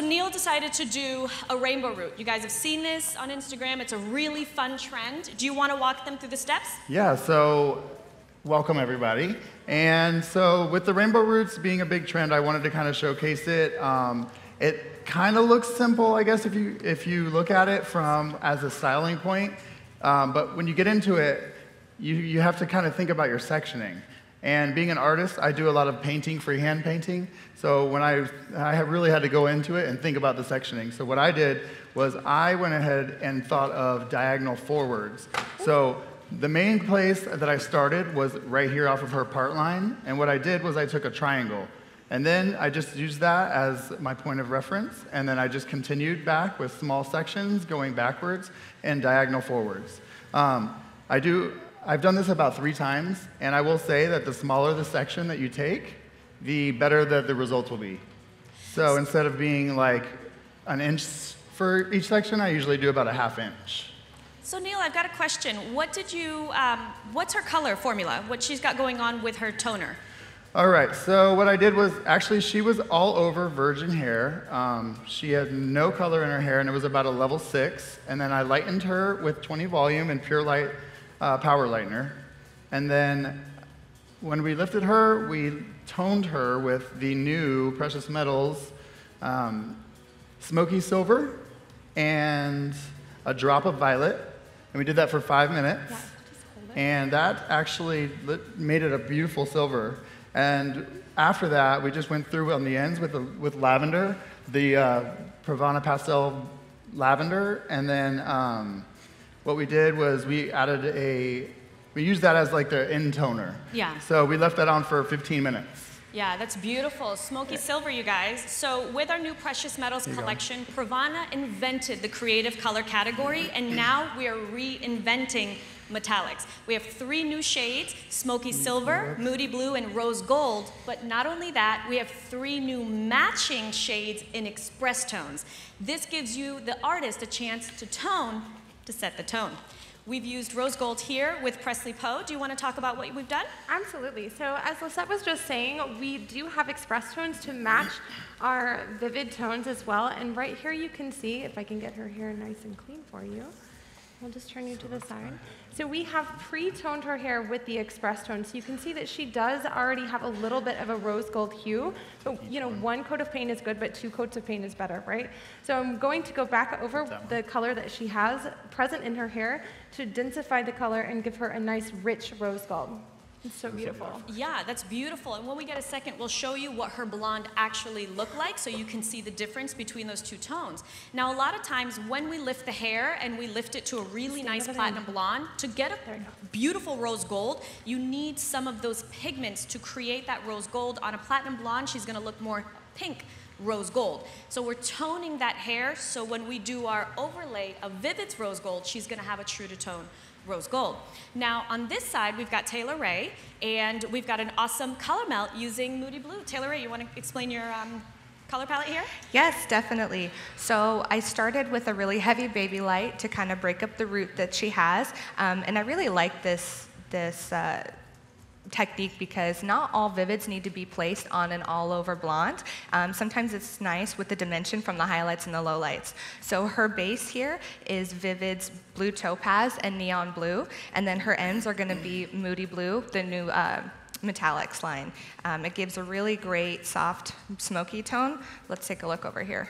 Neil decided to do a rainbow root. You guys have seen this on Instagram. It's a really fun trend. Do you want to walk them through the steps? Yeah, so welcome everybody. And so with the rainbow roots being a big trend, I wanted to kind of showcase it. It kind of looks simple, I guess, if you look at it from as a styling point. But when you get into it, you have to kind of think about your sectioning. And being an artist, I do a lot of painting, freehand painting. So when I really had to go into it and think about the sectioning. So what I did was I went ahead and thought of diagonal forwards. So the main place that I started was right here off of her part line. And what I did was I took a triangle. And then I just used that as my point of reference. And then I just continued back with small sections going backwards and diagonal forwards. I've done this about 3 times, and I will say that the smaller the section that you take, the better that the results will be. So instead of being like an inch for each section, I usually do about a ½ inch. So Neil, I've got a question. What's her color formula? What she's got going on with her toner? All right, so what I did was, actually she was all over virgin hair. She had no color in her hair, and it was about a level 6. And then I lightened her with 20 volume and Pure Light power lightener. And then when we lifted her, we toned her with the new Precious Metals Smoky Silver and a drop of violet. And we did that for 5 minutes. Yeah, and that actually made it a beautiful silver. And after that, we just went through on the ends with lavender, the Pravana Pastel Lavender, and then what we did was we used that as like the end toner. Yeah. So we left that on for 15 minutes. Yeah, that's beautiful. Smoky silver, you guys. So with our new Precious Metals collection, Pravana invented the creative color category, and now we are reinventing metallics. We have 3 new shades, Smoky Silver, Moody Blue, and Rose Gold. But not only that, we have 3 new matching shades in express tones. This gives you, the artist, a chance to set the tone. We've used Rose Gold here with Presley Poe. Do you want to talk about what we've done? Absolutely. So as Lisette was just saying, we do have express tones to match our vivid tones as well. And right here you can see, if I can get her hair nice and clean for you. I'll just turn you to the side. So we have pre-toned her hair with the express tone. So you can see that she does already have a little bit of a rose gold hue. But you know, 1 coat of paint is good, but 2 coats of paint is better, right? So I'm going to go back over the color that she has present in her hair to densify the color and give her a nice rich rose gold. It's so beautiful. Yeah, that's beautiful. And when we get a second, we'll show you what her blonde actually looked like so you can see the difference between those 2 tones. Now, a lot of times when we lift the hair and we lift it to a really nice platinum blonde, to get a beautiful rose gold, you need some of those pigments to create that rose gold. On a platinum blonde, she's going to look more pink rose gold. So we're toning that hair so when we do our overlay of Vivid's rose gold, she's going to have a true to tone rose gold. Now on this side we've got Taylor Ray, and we've got an awesome color melt using Moody Blue. Taylor Ray, you want to explain your color palette here? Yes, definitely. So I started with a really heavy baby light to kind of break up the root that she has, and I really like this technique because not all Vivids need to be placed on an all-over blonde. Sometimes it's nice with the dimension from the highlights and the lowlights. So her base here is Vivid's Blue Topaz and Neon Blue, and then her ends are going to be Moody Blue, the new metallics line. It gives a really great soft smoky tone. Let's take a look over here.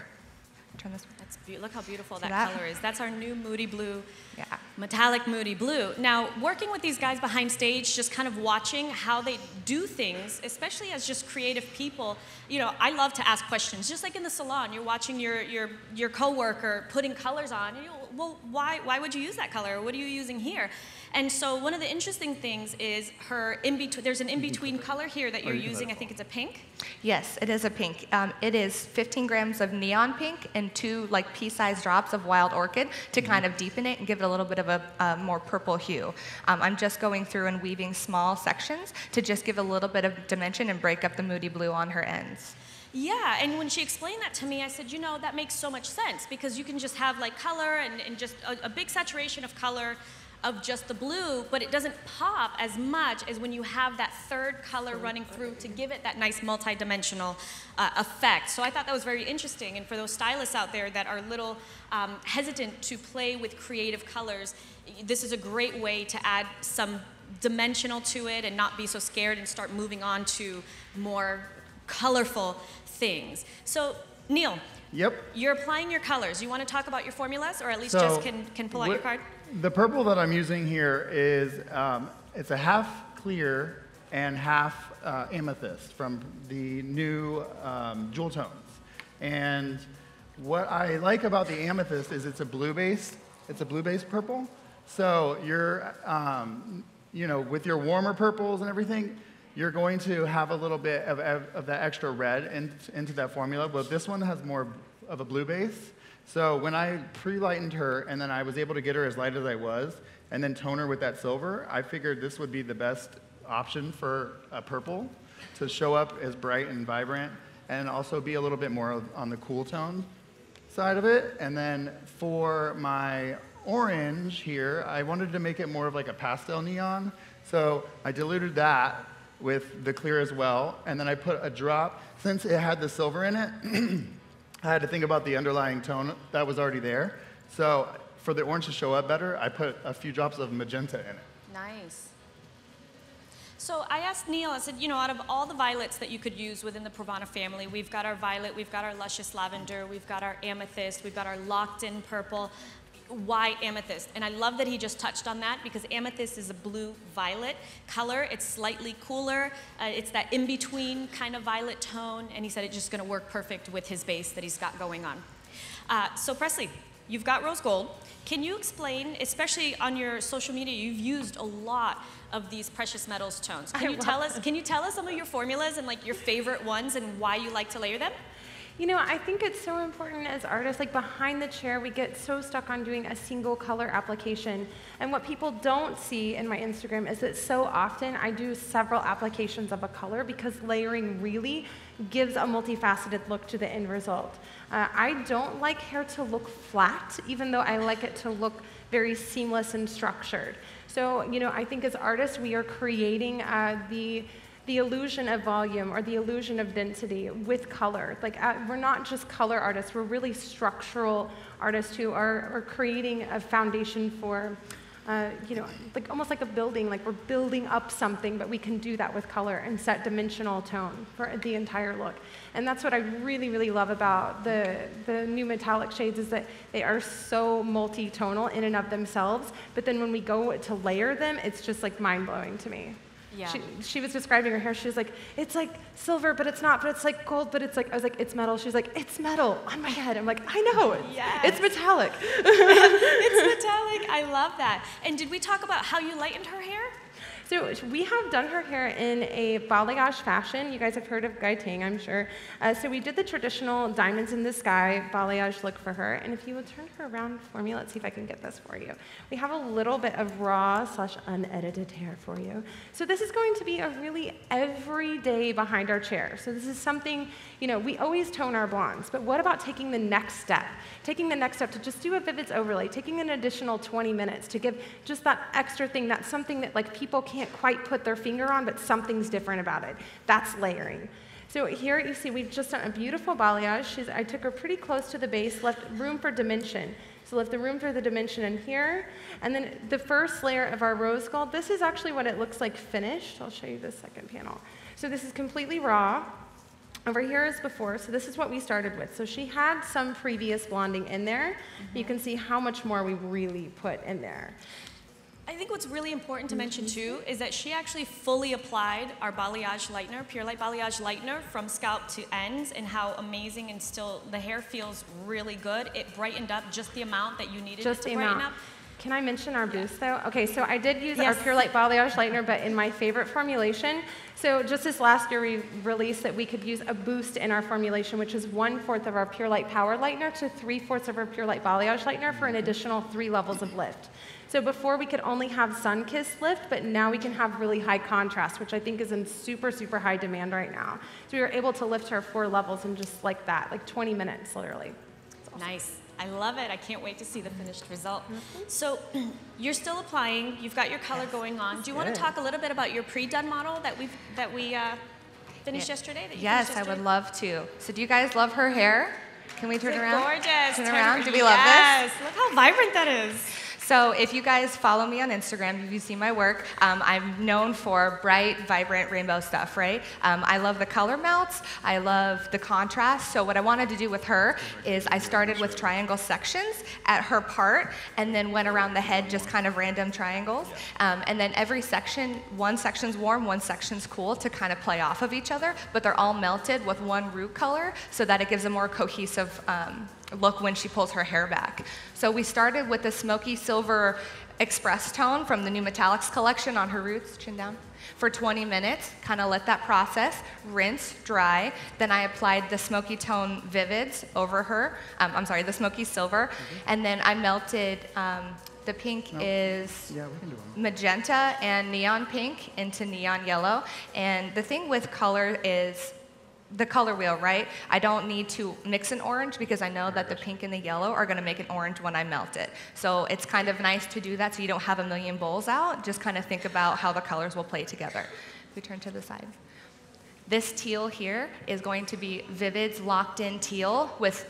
Turn this way. Look how beautiful that color is. That's our new Moody Blue, yeah, metallic Moody Blue. Now, working with these guys behind stage, just kind of watching how they do things, especially as just creative people, you know, I love to ask questions. Just like in the salon, you're watching your coworker putting colors on, and you know, well, why would you use that color? What are you using here? And so one of the interesting things is her in-between, there's an in-between color here that you're using. I think it's a pink. Yes, it is a pink. It is 15 grams of neon pink and 2 like pea-sized drops of wild orchid to kind of deepen it and give it a little bit of a more purple hue. I'm just going through and weaving small sections to just give a little bit of dimension and break up the Moody Blue on her ends. Yeah, and when she explained that to me, I said, you know, that makes so much sense because you can just have like color and just a big saturation of color of just the blue, but it doesn't pop as much as when you have that third color running through to give it that nice multi-dimensional effect. So I thought that was very interesting, and for those stylists out there that are a little hesitant to play with creative colors, this is a great way to add some dimensional to it and not be so scared and start moving on to more colorful things. So Neil, Yep. you're applying your colors. You want to talk about your formulas, or at least Jess can pull out your card? The purple that I'm using here is, it's a half clear and half amethyst from the new Jewel Tones. And what I like about the amethyst is it's a blue-based purple. So you're, with your warmer purples and everything, you're going to have a little bit of that extra red into that formula, but this one has more of a blue base. So when I pre-lightened her and then I was able to get her as light as I was and then tone her with that silver, I figured this would be the best option for a purple to show up as bright and vibrant and also be a little bit more on the cool tone side of it. And then for my orange here, I wanted to make it more of like a pastel neon. So I diluted that with the clear as well, and then I put a drop, since it had the silver in it, I had to think about the underlying tone that was already there. So for the orange to show up better, I put a few drops of magenta in it. Nice. So I asked Neil, I said, out of all the violets that you could use within the Pravana family, we've got our violet, we've got our luscious lavender, we've got our amethyst, we've got our locked-in purple. Why amethyst? And I love that he just touched on that, because amethyst is a blue-violet color. It's slightly cooler. It's that in-between kind of violet tone, and he said it's just going to work perfect with his base that he's got going on. So Presley, you've got rose gold. Can you explain, especially on your social media, you've used a lot of these precious metals tones. Can you tell us some of your formulas and like your favorite ones and why you like to layer them? I think it's so important as artists, like behind the chair, we get so stuck on doing a single color application. And what people don't see in my Instagram is that so often I do several applications of a color because layering really gives a multifaceted look to the end result. I don't like hair to look flat, even though I like it to look very seamless and structured. So, I think as artists, we are creating the illusion of volume or the illusion of density with color. Like we're not just color artists, we're really structural artists who are creating a foundation for, like almost like a building, like we're building up something, but we can do that with color and set dimensional tone for the entire look. And that's what I really, really love about the new metallic shades, is that they are so multi-tonal in and of themselves, but then when we go to layer them, it's just like mind-blowing to me. Yeah. She was describing her hair. She was like, it's like silver, but it's not, but it's like gold, but it's like, I was like, it's metal. She's like, it's metal on my head. I'm like, I know, it's metallic. It's metallic, I love that. And did we talk about how you lightened her hair? So we have done her hair in a balayage fashion. You guys have heard of Gai Ting, I'm sure. So we did the traditional diamonds in the sky balayage look for her. And if you would turn her around for me, let's see if I can get this for you. We have a little bit of raw / unedited hair for you. So this is going to be a really everyday behind our chair. So this is something, we always tone our blondes, but what about taking the next step? Taking the next step to just do a Vivids overlay, taking an additional 20 minutes to give just that extra thing, that's something that like people can't quite put their finger on, but something's different about it. That's layering. So here you see we've just done a beautiful balayage. I took her pretty close to the base, left room for dimension. So left the room for the dimension in here. And then the first layer of our rose gold, this is actually what it looks like finished. I'll show you the second panel. So this is completely raw. Over here is before, so this is what we started with. So she had some previous blonding in there. Mm-hmm. You can see how much more we really put in there. I think what's really important to mention too is that she actually fully applied our balayage lightener, Pure Light Balayage Lightener, from scalp to ends, and how amazing, and still the hair feels really good. It brightened up just the amount that you needed it to brighten up. Can I mention our boost though? Okay, so I did use our Pure Light Balayage Lightener, but in my favorite formulation. So just this last year we released that we could use a boost in our formulation, which is 1/4 of our Pure Light Power Lightener to 3/4 of our Pure Light Balayage Lightener for an additional 3 levels of lift. So before we could only have sun-kissed lift, but now we can have really high contrast, which I think is in super, super high demand right now. So we were able to lift her 4 levels in just like that, like 20 minutes, literally. Nice. I love it. I can't wait to see the finished result. So you're still applying. You've got your color going on. Do you want to talk a little bit about your pre-done model that we finished yesterday? That you Yes, finished I yesterday? would love to. So do you guys love her hair? Can we turn Is it around? gorgeous? Turn around. Do we love this? Yes. Look how vibrant that is. So if you guys follow me on Instagram, if you see my work, I'm known for bright, vibrant rainbow stuff, right? I love the color melts. I love the contrast. So what I wanted to do with her is I started with triangle sections at her part and then went around the head, just kind of random triangles. And then every section, one section's warm, one section's cool to kind of play off of each other, but they're all melted with one root color so that it gives a more cohesive look when she pulls her hair back. So we started with the smoky silver express tone from the new Metallics collection on her roots, chin down, for 20 minutes, kind of let that process, rinse, dry. Then I applied the smoky tone Vivids over her, the smoky silver, and then I melted, the pink is Yeah, we can do one. magenta and neon pink into neon yellow. And the thing with color is the color wheel, right? I don't need to mix an orange because I know that the pink and the yellow are gonna make an orange when I melt it. So it's kind of nice to do that so you don't have a million bowls out. Just kind of think about how the colors will play together. We turn to the side. This teal here is going to be Vivid's locked in teal with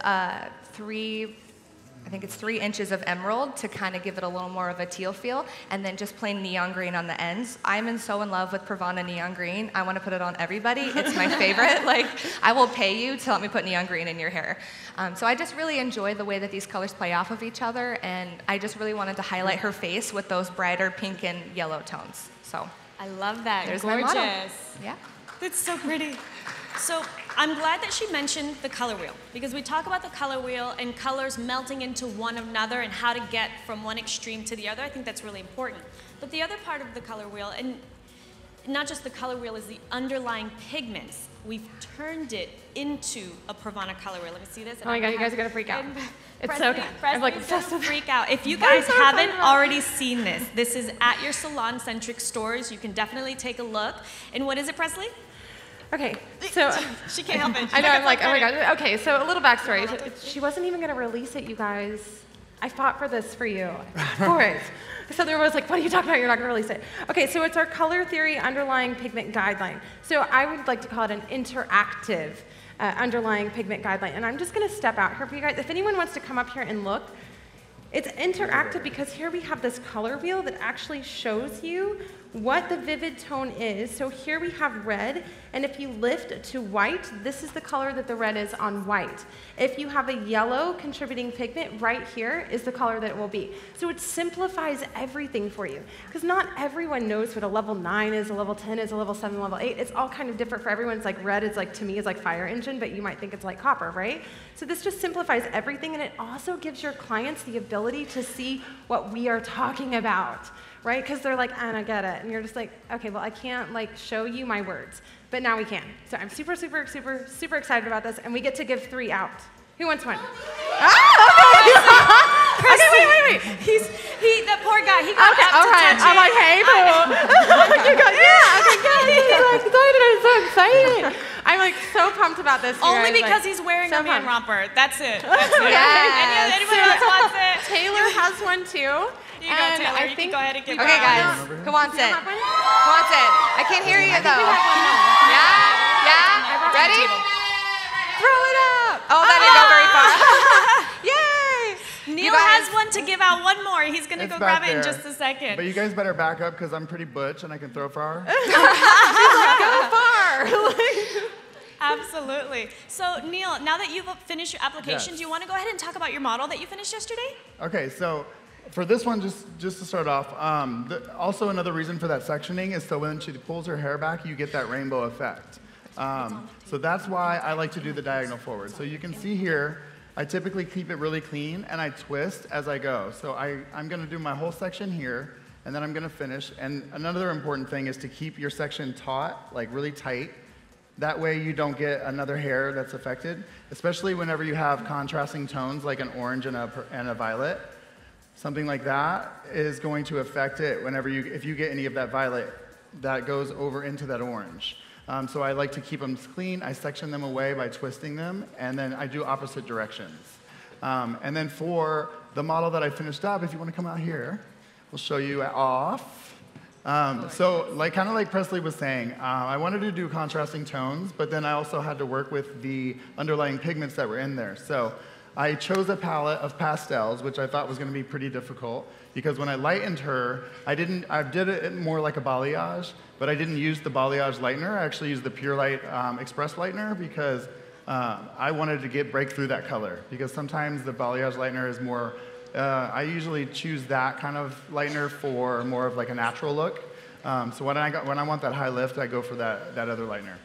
I think it's 3 inches of emerald to kind of give it a little more of a teal feel, and then just plain neon green on the ends. I'm so in love with Pravana neon green. I want to put it on everybody. It's my favorite. Like, I will pay you to let me put neon green in your hair. So I just really enjoy the way that these colors play off of each other, and I just really wanted to highlight her face with those brighter pink and yellow tones. So I love that. there's Gorgeous. my model. Yeah. It's so pretty. So I'm glad that she mentioned the color wheel because we talk about the color wheel and colors melting into one another and how to get from one extreme to the other. I think that's really important. But the other part of the color wheel, and not just the color wheel, is the underlying pigments. We've turned it into a Pravana color wheel. Let me see this. Oh my God, you guys are gonna freak out. It's so good. I'm like obsessed with freak out. If you guys haven't already seen this is at your salon-centric stores. You can definitely take a look. And what is it, Presley? Okay, so She can't help it. I know, I'm like, oh my God. Okay, so a little backstory. She wasn't even gonna release it, you guys. I fought for this for you, for it. So there was like, what are you talking about? You're not gonna release it. Okay, so it's our color theory underlying pigment guideline. So I would like to call it an interactive underlying pigment guideline. And I'm just gonna step out here for you guys. If anyone wants to come up here and look, it's interactive because here we have this color wheel that actually shows you what the vivid tone is. So here we have red, and if you lift to white, this is the color that the red is on white. If you have a yellow contributing pigment, right here is the color that it will be. So it simplifies everything for you, because not everyone knows what a level 9 is, a level 10 is, a level 7, level 8. It's all kind of different for everyone. It's like red is like, to me, is like fire engine, but you might think it's like copper, right? So this just simplifies everything, and it also gives your clients the ability to see what we are talking about, right? Because they're like, I don't get it. And you're just like, okay, well, I can't like show you my words, but now we can. So I'm super, super, super, super excited about this, and we get to give 3 out. Who wants one? Okay, wait. That poor guy, he got Okay, up all to right. touch I'm it. like, hey, boo. Okay, good. Yeah, okay, good. He's so excited. I'm so excited. I'm like so pumped about this. you Only guys, because like, he's wearing so a man pumped. romper. That's it. That's it. Yes. Anyone else wants it? Taylor has one too. Here you go, Taylor. You can go ahead and give Okay, her guys, one. who wants it? have one? Who wants it? I can't hear you though. We have one more. Yeah? Ready? Throw it up. Oh, that didn't go very far. Yay! Neil guys- has one to give out. One more. He's going to It's go back grab it in there. just a second. But you guys better back up because I'm pretty butch and I can throw far. Absolutely. So, Neil, now that you've finished your application, Yes. do you want to go ahead and talk about your model that you finished yesterday? Okay, so for this one, just to start off, also another reason for that sectioning is so when she pulls her hair back, you get that rainbow effect. So that's why I like to do the diagonal forward. So you can see here, I typically keep it really clean and I twist as I go. So I'm gonna do my whole section here and then I'm gonna finish. And another important thing is to keep your section taut, like really tight. That way you don't get another hair that's affected, especially whenever you have contrasting tones like an orange and a violet. Something like that is going to affect it if you get any of that violet that goes over into that orange. So I like to keep them clean. I section them away by twisting them, and then I do opposite directions. And then for the model that I finished up, if you want to come out here, we'll show you off. So kind of like Presley was saying, I wanted to do contrasting tones, but then I also had to work with the underlying pigments that were in there. So I chose a palette of pastels, which I thought was going to be pretty difficult, because when I lightened her, I did it more like a balayage, but I didn't use the balayage lightener. I actually used the Pure Light Express lightener because I wanted to break through that color, because sometimes the balayage lightener is more, I usually choose that kind of lightener for more of like a natural look. So when I want that high lift, I go for that other lightener.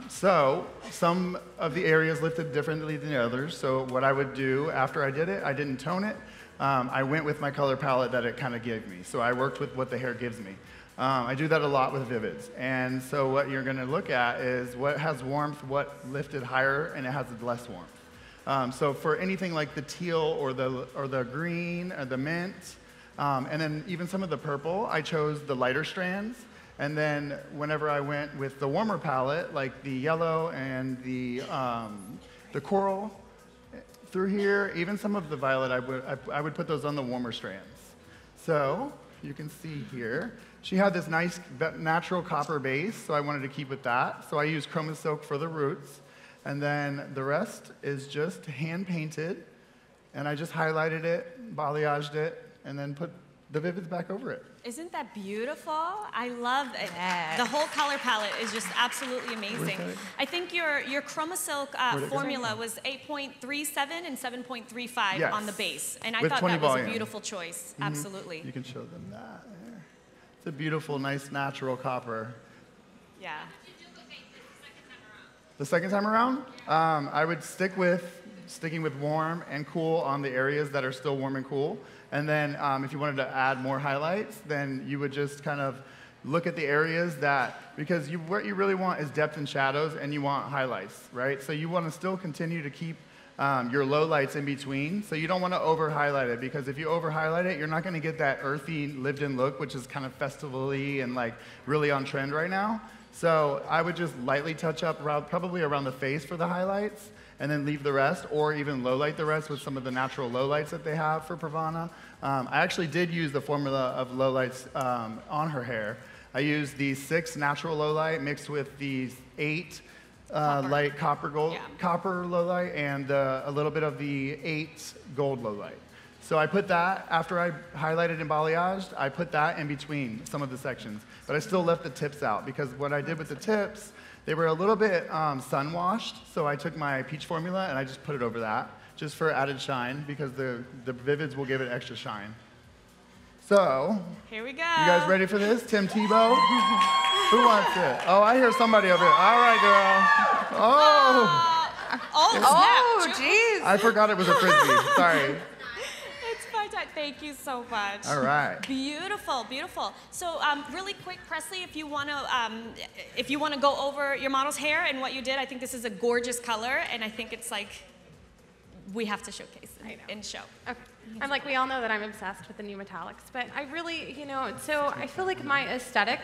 So some of the areas lifted differently than the others. So what I would do after I did it, I didn't tone it. I went with my color palette that it kind of gave me. So I worked with what the hair gives me. I do that a lot with Vivids. And so what you're going to look at is what has warmth, what lifted higher, and it has less warmth. So for anything like the teal or the green or the mint, and then even some of the purple, I chose the lighter strands. And then whenever I went with the warmer palette, like the yellow and the coral through here, even some of the violet, I would put those on the warmer strands. So you can see here, she had this nice natural copper base, so I wanted to keep with that. So I used Chroma Silk for the roots. And then the rest is just hand painted. And I just highlighted it, balayaged it, and then put the Vivids back over it. Isn't that beautiful? I love it. Yes. The whole color palette is just absolutely amazing. I think your Chroma Silk formula was 8.37 and 7.35 Yes. on the base. And I With thought 20 that was volume. a beautiful choice. Absolutely. You can show them that there. It's a beautiful, nice, natural copper. Yeah. The second time around, I would sticking with warm and cool on the areas that are still warm and cool. And then if you wanted to add more highlights, then you would just kind of look at the areas because what you really want is depth and shadows, and you want highlights, right? So you want to still continue to keep your low lights in between. So you don't want to over-highlight it, because if you over-highlight it, you're not going to get that earthy, lived-in look, which is kind of festival-y and like really on trend right now. So I would just lightly touch up probably around the face for the highlights, and then leave the rest, or even low light the rest with some of the natural low lights that they have for Pravana. I actually did use the formula of low lights on her hair. I used the 6 natural low light mixed with these 8 light copper low light, and a little bit of the 8 gold low light. So I put that, after I highlighted and balayaged, I put that in between some of the sections. But I still left the tips out, because what I did with the tips, they were a little bit sun washed, so I took my peach formula and I just put it over that, just for added shine, because the Vivids will give it extra shine. So, Here we go. you guys ready for this? Tim Tebow? Who wants it? Oh, I hear somebody over here. All right, girl. Oh, Oh, snap. jeez. I forgot it was a Frisbee. Sorry. It's fun time. Thank you so much. All right. Beautiful, beautiful. So, really quick, Presley, if you want to go over your model's hair and what you did, I think this is a gorgeous color, and I think it's like we have to showcase it and show. Okay. We all know that I'm obsessed with the new metallics, but I really, so I feel like my aesthetic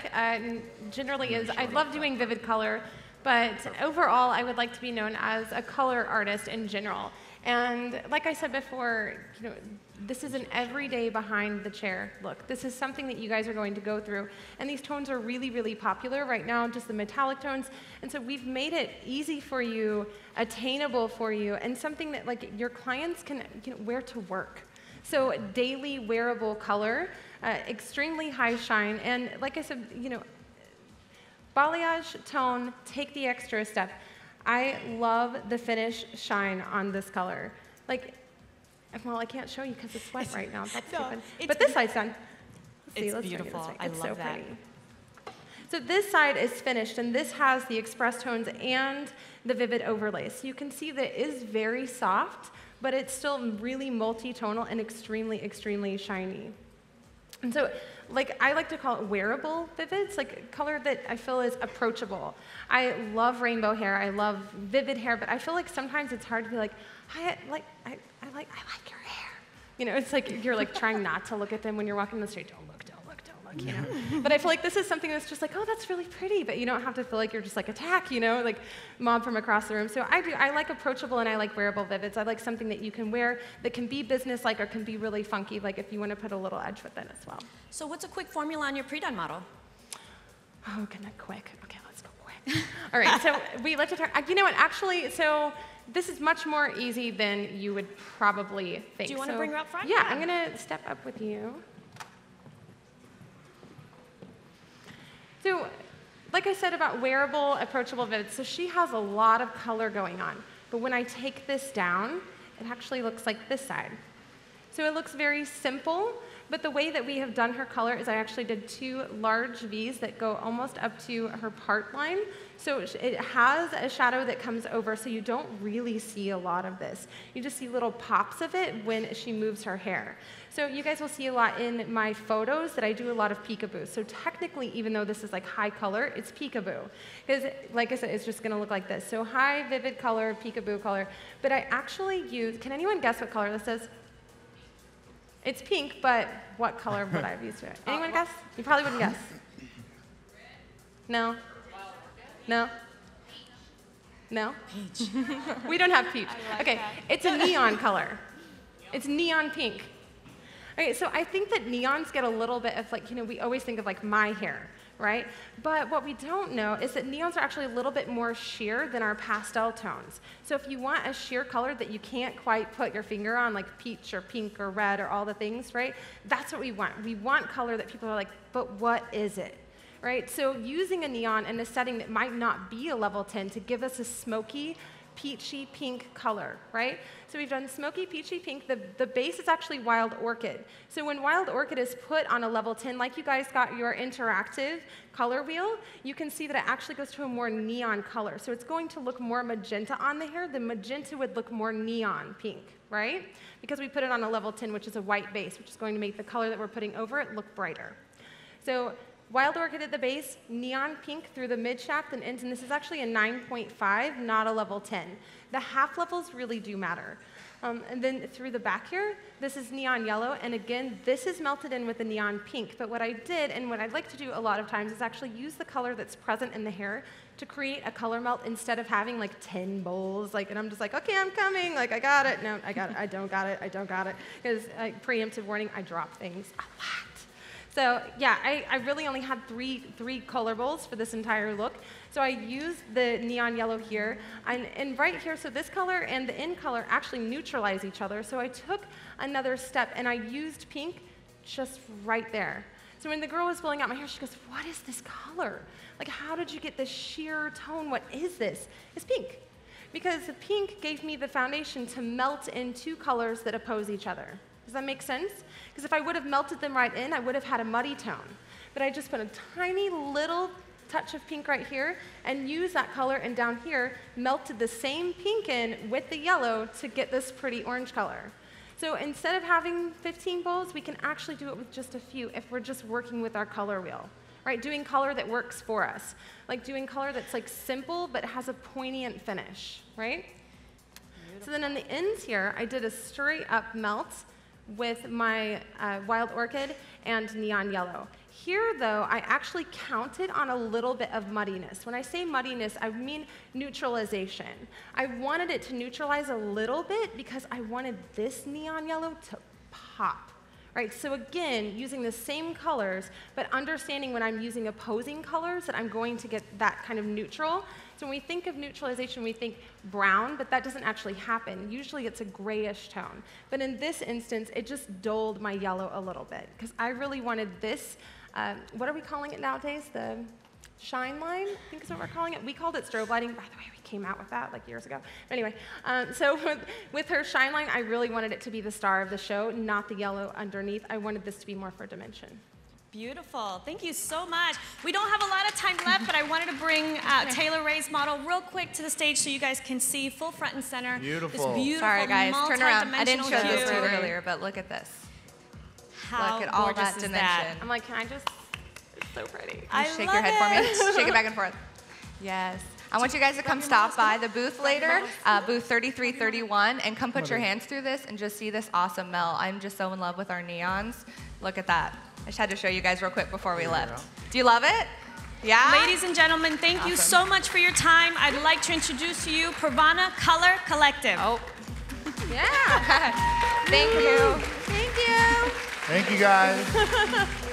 generally is, I love doing vivid color, but overall I would like to be known as a color artist in general. And like I said before, this is an everyday behind the chair look. This is something that you guys are going to go through. And these tones are really, really popular right now, just the metallic tones. And so we've made it easy for you, attainable for you, and something that your clients can wear to work. So daily wearable color, extremely high shine. And like I said, balayage, tone, take the extra step. I love the finish shine on this color. Well, I can't show you because it's wet right now. That's stupid. But this side's done. It's beautiful. I love that. Pretty. So this side is finished, and this has the express tones and the vivid overlay. So you can see that it is very soft, but it's still really multi-tonal and extremely, extremely shiny. And so, I like to call it wearable vivids, color that I feel is approachable. I love rainbow hair, I love vivid hair, but I feel like sometimes it's hard to be I like your hair. It's you're trying not to look at them when you're walking the street. Don't look. you know. But I feel like this is something that's just like, oh, that's really pretty, but you don't have to feel like you're just like attack, you know, like mom from across the room. So I like approachable and I like wearable Vivids. I like something that you can wear that can be business-like or can be really funky, like if you want to put a little edge with it as well. So what's a quick formula on your pre-done model? Oh, good, quick. Okay, let's go quick. All right, so we lifted her. You know what, actually, so this is much more easy than you would probably think. Do you want to bring her up front? Yeah, I'm going to step up with you. So, like I said about wearable, approachable Vivids, so she has a lot of color going on. But when I take this down, it actually looks like this side. So it looks very simple, but the way that we have done her color is I actually did 2 large V's that go almost up to her part line. So it has a shadow that comes over, so you don't really see a lot of this. You just see little pops of it when she moves her hair. So you guys will see a lot in my photos that I do a lot of peekaboo. So technically, even though this is like high color, it's peekaboo. Because like I said, it's just gonna look like this. So high vivid color, peekaboo color. But I actually use, can anyone guess what color this is? It's pink, but what color would I have used for it? Anyone guess? You probably wouldn't guess. No? No? No? Peach. We don't have peach. Okay, it's a neon color. It's neon pink. Okay, so I think that neons get a little bit of like, you know, we always think of like my hair, right? But what we don't know is that neons are actually a little bit more sheer than our pastel tones. So if you want a sheer color that you can't quite put your finger on, like peach or pink or red or all the things, right? That's what we want. We want color that people are like, but what is it? Right? So using a neon in a setting that might not be a level 10 to give us a smoky, peachy pink color, right? So we've done smoky, peachy pink. The base is actually Wild Orchid. So when Wild Orchid is put on a level 10, like you guys got your interactive color wheel, you can see that it actually goes to a more neon color. So it's going to look more magenta on the hair. The magenta would look more neon pink, right? Because we put it on a level 10, which is a white base, which is going to make the color that we're putting over it look brighter. So Wild Orchid at the base, neon pink through the mid shaft and ends, and this is actually a 9.5, not a level 10. The half levels really do matter. And then through the back here, this is neon yellow, and again, this is melted in with the neon pink. But what I did, and what I'd like to do a lot of times, is actually use the color that's present in the hair to create a color melt instead of having like 10 bowls, like, and I'm just like, okay, I'm coming, like, I got it. No, I got it, I don't got it, I don't got it. Because preemptive warning, I drop things a lot. So yeah, I really only had three color bowls for this entire look. So I used the neon yellow here, and right here, so this color and the in color actually neutralize each other. So I took another step and I used pink just right there. So when the girl was blowing out my hair, she goes, what is this color? Like, how did you get this sheer tone? What is this? It's pink. Because the pink gave me the foundation to melt in 2 colors that oppose each other. Does that make sense? Because if I would have melted them right in, I would have had a muddy tone. But I just put a tiny little touch of pink right here and used that color, and down here melted the same pink in with the yellow to get this pretty orange color. So instead of having 15 bowls, we can actually do it with just a few if we're just working with our color wheel, right? Doing color that works for us. Like doing color that's like simple but has a poignant finish, right? Beautiful. So then on the ends here, I did a straight up melt with my Wild Orchid and neon yellow. Here, though, I actually counted on a little bit of muddiness. When I say muddiness, I mean neutralization. I wanted it to neutralize a little bit because I wanted this neon yellow to pop. Right, so again, using the same colors, but understanding when I'm using opposing colors that I'm going to get that kind of neutral. So when we think of neutralization, we think brown, but that doesn't actually happen. Usually it's a grayish tone. But in this instance, it just dulled my yellow a little bit, because I really wanted this, what are we calling it nowadays? The shine line, I think is what we're calling it. We called it strobe lighting. By the way, we came out with that like years ago. But anyway, so with her shine line, I really wanted it to be the star of the show, not the yellow underneath. I wanted this to be more for dimension. Beautiful. Thank you so much. We don't have a lot of time left, but I wanted to bring Taylor Ray's model real quick to the stage so you guys can see full front and center. Beautiful. This beautiful, sorry guys, turn around. I didn't show this to you hue. earlier, but look at this. How look at all gorgeous that is dimension. that? I'm like, can I just, it's so pretty. Shake your head for me. Shake it back and forth. Yes. I want you guys to come stop by the booth later, booth 3331, and come put your hands through this and just see this awesome melt. I'm just so in love with our neons. Look at that. I just had to show you guys real quick before we left. Do you love it? Yeah? Ladies and gentlemen, thank you so much for your time. I'd like to introduce to you Pravana Color Collective. Oh. Yeah. Thank you. Thank you. Thank you, guys.